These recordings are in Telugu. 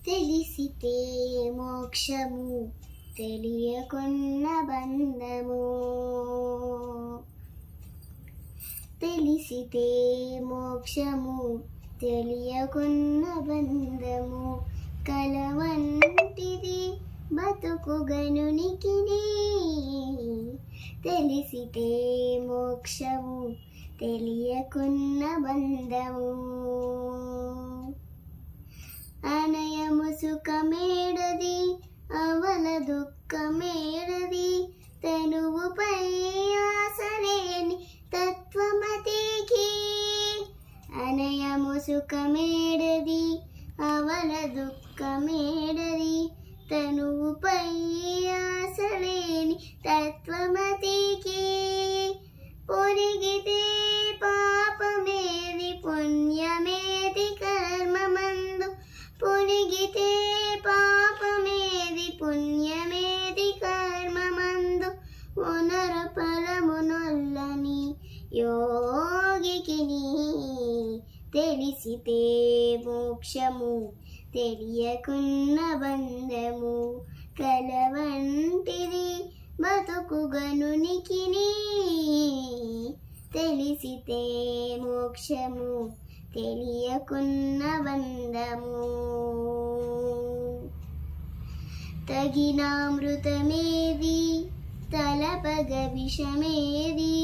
తెలిసితే మోక్షము తెలియకున్న బంధము. తెలిసితే మోక్షము తెలియకున్న బంధము. కలవంటిది బతుకు గనునికిని. తెలిసితే మోక్షము తెలియకున్న బంధము. అనయము సుఖమేడది అవల దుఃఖమేడది. తనువుపై ఆసలేని తత్వమతికి. అనయము సుఖమేడది అవల దుఃఖమేడది. తనువుపై ఆసలేని తత్వమతికి. పొరిగితే పాపమేది పుణ్యమేది కర్మమందు. పొరిగితే పాపమేది పుణ్యమేది కర్మమందు. పునర ఫలమునొల్లని యోగికిని. తెలిసితే మోక్షము తెలియకున్న బంధము. కలవంటిది బతుకు గనునికిని. తెలిసితే మోక్షము తెలియకున్న బంధము. తగినామృతమేది తలపగ విషమేది.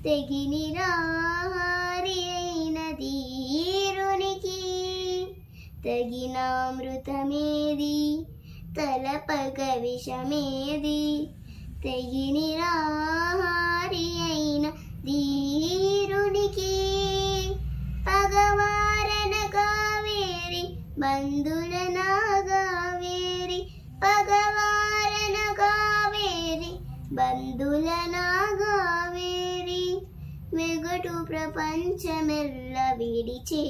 తెగినిరాహారి అయిన ధీరునికి. తగినామృతమేది తలపగ విషమేది. తెగినిరాహారి అయిన ధీరునికి. పగవారనగా వేరి బంధులనగా వేరి. పగవారనగా వేరి బంధులనగా వేరి. వెగటు ప్రపంచమెల్ల విడిచే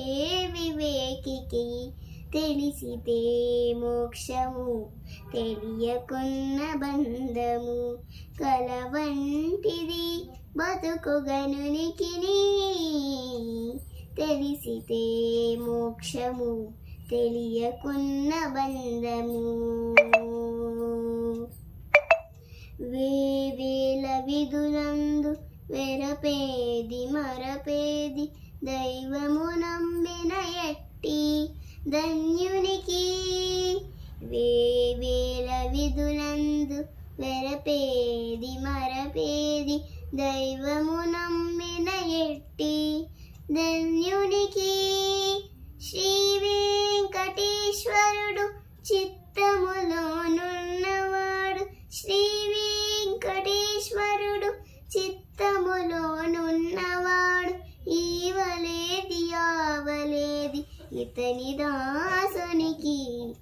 వివేకికి. తెలిసితే మోక్షము తెలియకున్న బంధము. కలవంటిది బతుకు గనునికిని. తెలిసితే మోక్షము తెలియకున్న బంధము. వేవేల విధులందు వెరపేది మరపేది. దైవము నమ్మిన ఎట్టి ధన్యునికి. వేవేల విధులందు వెరపేది మరపేది. దైవము నమ్మిన ఎట్టి ధన్యునికి. శ్రీ వెంకటేశ్వరుడు చిత్తములోనున్నవాడు. శ్రీ వెంకటేశ్వరుడు చిత్తములోనున్నవాడు. ఈవలేది ఆవలేది ఇతని దాసునికి.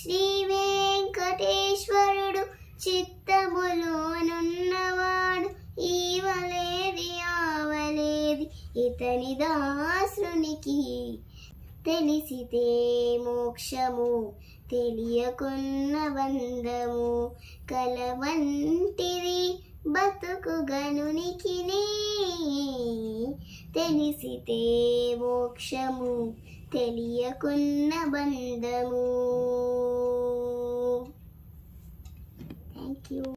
శ్రీ వెంకటేశ్వరుడు చిత్తములోనున్నవాడు. ఈవలేది ఆవలేది ఇతని దాసునికి. తెలిసితే మోక్షము తెలియకున్న బంధము. కలవంటిది బతుకు గనునికిని. తెలిసితే మోక్షము తెలియకున్న బంధము. Thank you.